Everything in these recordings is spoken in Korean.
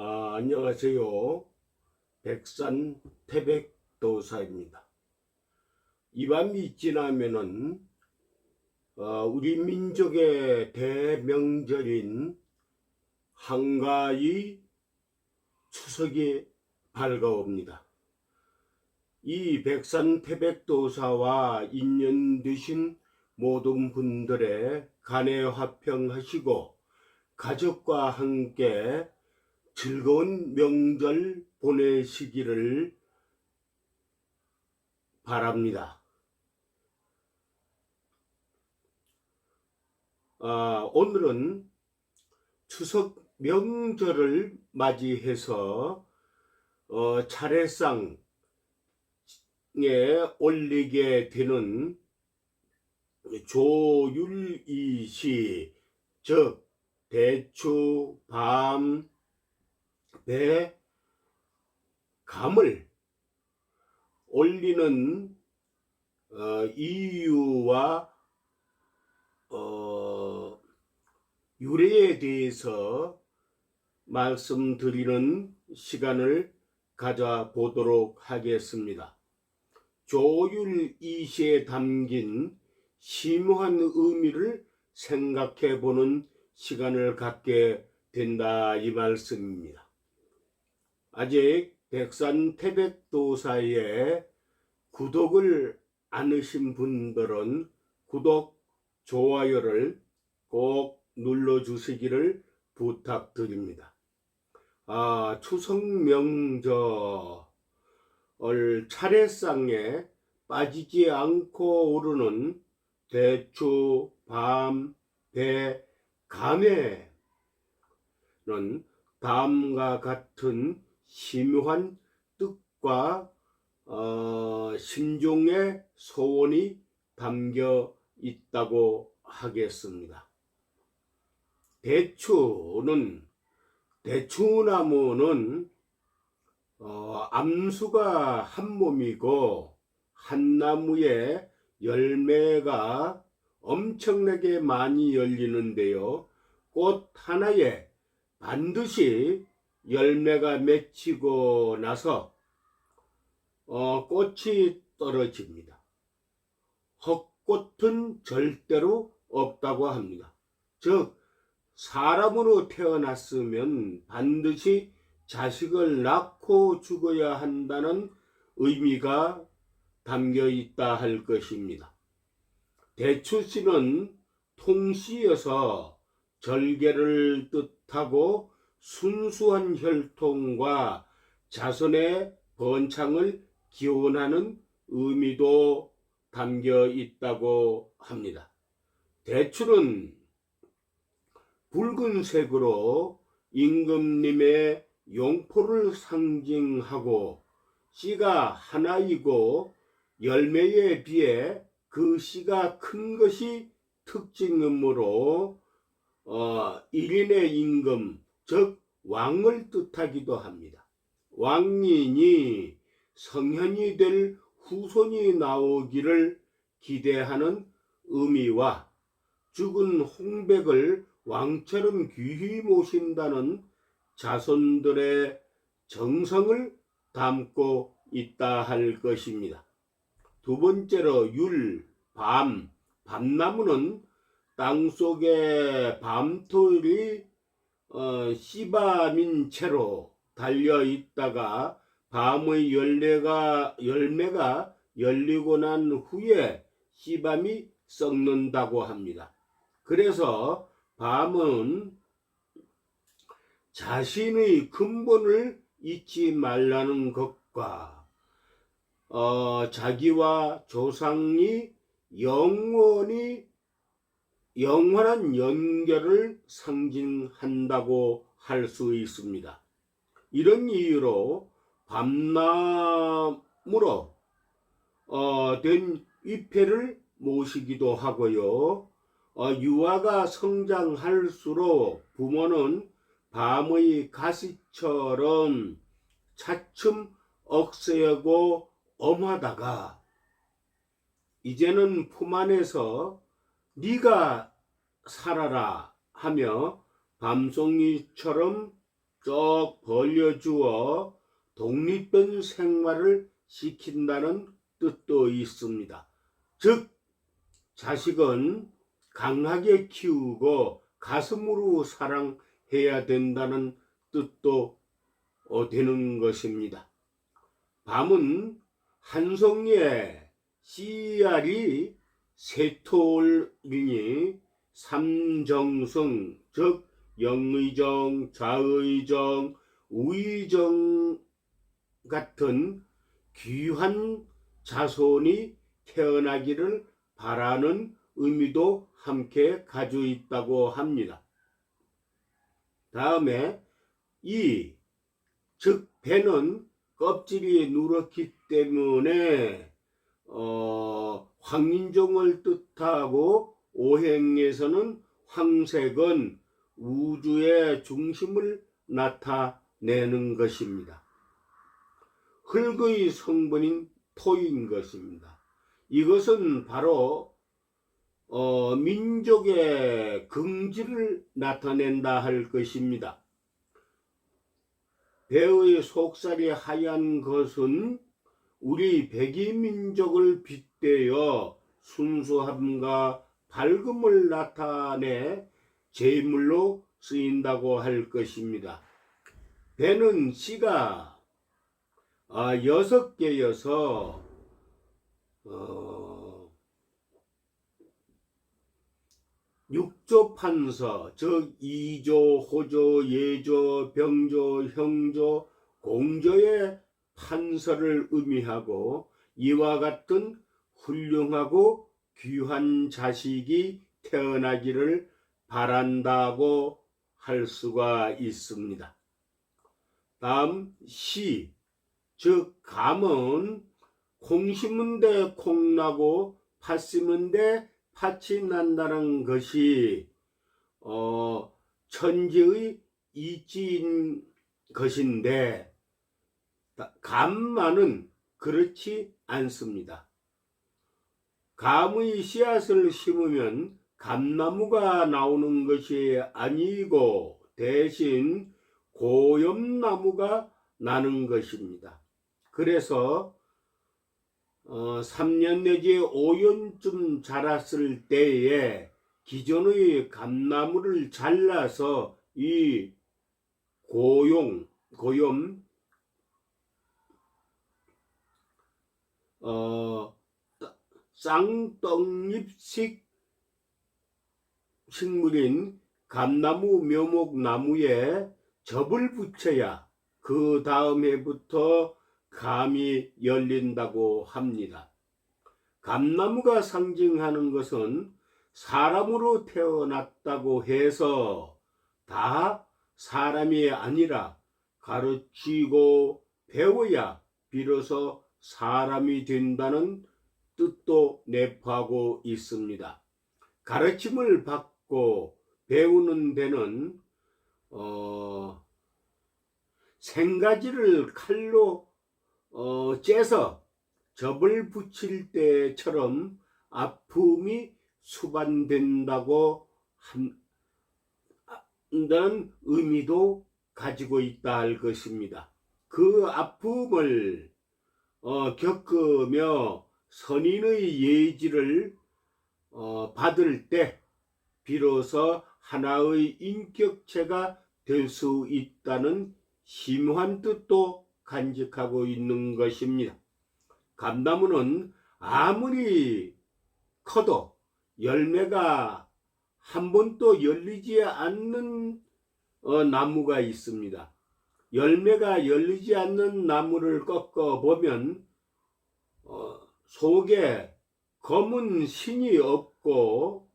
안녕하세요. 백산 태백도사입니다. 이 밤이 지나면은 우리 민족의 대명절인 한가위 추석이 밝아옵니다. 이 백산 태백도사와 인연 드신 모든 분들의 간에 화평하시고 가족과 함께 즐거운 명절 보내시기를 바랍니다. 오늘은 추석 명절을 맞이해서 차례상에 올리게 되는 조율이시, 즉 대추, 밤, 배, 감을 올리는 이유와 유래에 대해서 말씀드리는 시간을 가져보도록 하겠습니다. 조율이시에 담긴 심오한 의미를 생각해보는 시간을 갖게 된다, 이 말씀입니다. 아직 백산 태백도사의 구독을 안 하신 분들은 구독, 좋아요를 꼭 눌러주시기를 부탁드립니다. 추석 명절 차례상에 빠지지 않고 오르는 대추, 밤, 배, 감에는 다음과 같은 심오한 뜻과 심중의 소원이 담겨 있다고 하겠습니다. 대추나무는 암수가 한 몸이고 한 나무에 열매가 엄청나게 많이 열리는데요. 꽃 하나에 반드시 열매가 맺히고 나서 꽃이 떨어집니다. 헛꽃은 절대로 없다고 합니다. 즉 사람으로 태어났으면 반드시 자식을 낳고 죽어야 한다는 의미가 담겨 있다 할 것입니다. 대추씨는 통씨여서 절개를 뜻하고 순수한 혈통과 자손의 번창을 기원하는 의미도 담겨 있다고 합니다. 대추는 붉은색으로 임금님의 용포를 상징하고 씨가 하나이고 열매에 비해 그 씨가 큰 것이 특징이므로 1인의 임금, 즉 왕을 뜻하기도 합니다. 왕인이 성현이 될 후손이 나오기를 기대하는 의미와 죽은 홍백을 왕처럼 귀히 모신다는 자손들의 정성을 담고 있다 할 것입니다. 두 번째로 밤나무는 땅속에 밤토일이 씨밤인 채로 달려 있다가 밤의 열매가 열리고 난 후에 씨밤이 썩는다고 합니다. 그래서 밤은 자신의 근본을 잊지 말라는 것과 자기와 조상이 영원한 연결을 상징한다고 할 수 있습니다. 이런 이유로 밤나무로 된 위패를 모시기도 하고요. 유아가 성장할수록 부모는 밤의 가시처럼 차츰 억세고 엄하다가 이제는 품 안에서 네가 살아라 하며 밤송이처럼 쭉 벌려주어 독립된 생활을 시킨다는 뜻도 있습니다. 즉 자식은 강하게 키우고 가슴으로 사랑해야 된다는 뜻도 되는 것입니다. 밤은 한 송이의 씨알이 쇠토이니 삼정성, 즉 영의정, 좌의정, 우의정 같은 귀한 자손이 태어나기를 바라는 의미도 함께 가지고 있다고 합니다. 다음에 즉 배는 껍질이 누렇기 때문에 황인종을 뜻하고 오행에서는 황색은 우주의 중심을 나타내는 것입니다. 흙의 성분인 토인 것입니다. 이것은 바로 민족의 긍지를 나타낸다 할 것입니다. 배의 속살이 하얀 것은 우리 백이민족을 빗대어 순수함과 밝음을 나타내 제물로 쓰인다고 할 것입니다. 배는 씨가 6개여서 육조 판서, 즉 이조, 호조, 예조, 병조, 형조, 공조의 판서를 의미하고 이와 같은 훌륭하고 귀한 자식이 태어나기를 바란다고 할 수가 있습니다. 다음 시, 즉 감은 콩 심은 데 콩 나고 팥 심은 데 팥이 난다는 것이 천지의 이치인 것인데 감만은 그렇지 않습니다. 감의 씨앗을 심으면 감나무가 나오는 것이 아니고 대신 고염나무가 나는 것입니다. 그래서 3년 내지 5년쯤 자랐을 때에 기존의 감나무를 잘라서 이 고염 쌍떡잎식 식물인 감나무, 묘목나무에 접을 붙여야 그 다음 해부터 감이 열린다고 합니다. 감나무가 상징하는 것은 사람으로 태어났다고 해서 다 사람이 아니라 가르치고 배워야 비로소 사람이 된다는 뜻도 내포하고 있습니다. 가르침을 받고 배우는 데는 생가지를 칼로 째서 접을 붙일 때처럼 아픔이 수반된다고 한다는 의미도 가지고 있다 할 것입니다. 그 아픔을 겪으며 선인의 예지를 받을 때 비로소 하나의 인격체가 될 수 있다는 심오한 뜻도 간직하고 있는 것입니다. 감나무는 아무리 커도 열매가 한 번도 열리지 않는 나무가 있습니다. 열매가 열리지 않는 나무를 꺾어 보면 속에 검은 신이 없고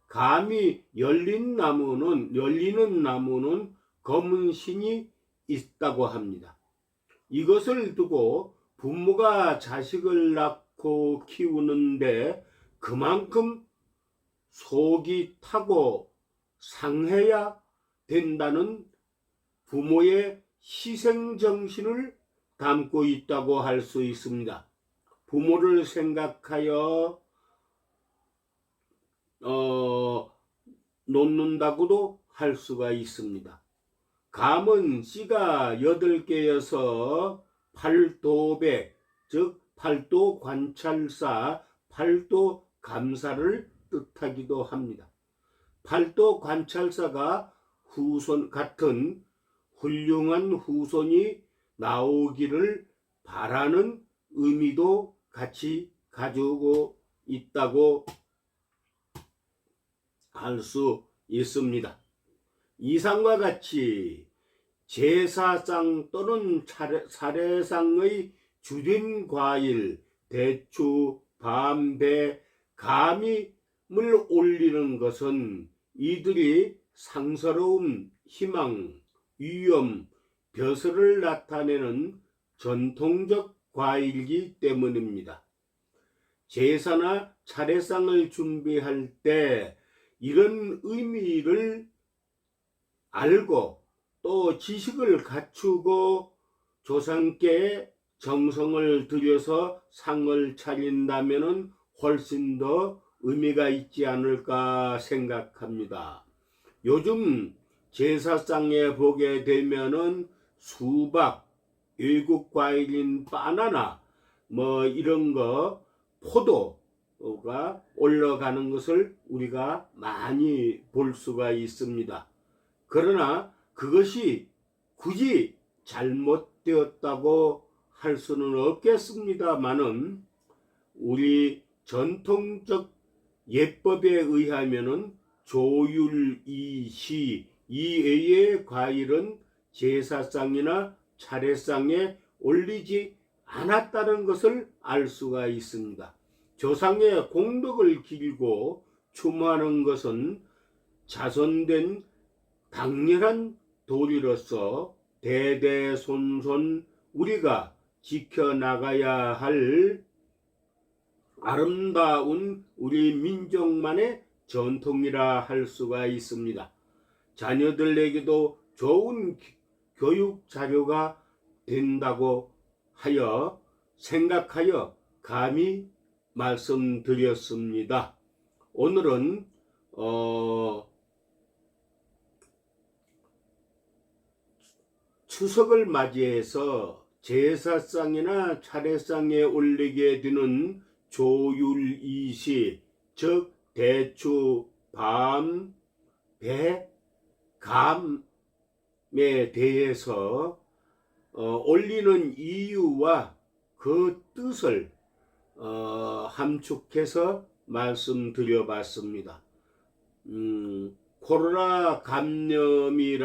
감이 열리는 나무는 검은 신이 있다고 합니다. 이것을 두고 부모가 자식을 낳고 키우는데 그만큼 속이 타고 상해야 된다는 부모의 희생정신을 담고 있다고 할 수 있습니다. 부모를 생각하여 놓는다고도 할 수가 있습니다. 감은 씨가 8개여서 팔도백, 즉 팔도 관찰사, 팔도 감사를 뜻하기도 합니다. 팔도 관찰사가 후손 같은 훌륭한 후손이 나오기를 바라는 의미도 같이 가지고 있다고 할 수 있습니다. 이상과 같이 제사상 또는 사례상의 주된 과일, 대추, 밤, 배, 감임을 올리는 것은 이들이 상서로움, 희망, 위엄, 벼슬을 나타내는 전통적 과일이기 때문입니다. 제사나 차례상을 준비할 때 이런 의미를 알고 또 지식을 갖추고 조상께 정성을 들여서 상을 차린다면 훨씬 더 의미가 있지 않을까 생각합니다. 요즘 제사상에 보게 되면은 수박, 외국 과일인 바나나, 이런 거, 포도가 올라가는 것을 우리가 많이 볼 수가 있습니다. 그러나 그것이 굳이 잘못되었다고 할 수는 없겠습니다만은 우리 전통적 예법에 의하면은 조율이시 이외의 과일은 제사상이나 차례상에 올리지 않았다는 것을 알 수가 있습니다. 조상의 공덕을 기리고 추모하는 것은 자손된 당연한 도리로서 대대손손 우리가 지켜나가야 할 아름다운 우리 민족만의 전통이라 할 수가 있습니다. 자녀들에게도 좋은 교육 자료가 된다고 하여 생각하여 감히 말씀드렸습니다. 오늘은 추석을 맞이해서 제사상이나 차례상에 올리게 되는 조율이시, 즉 대추, 밤, 배, 감에 대해서 올리는 이유와 그 뜻을 함축해서 말씀드려 봤습니다. 코로나 감염이라는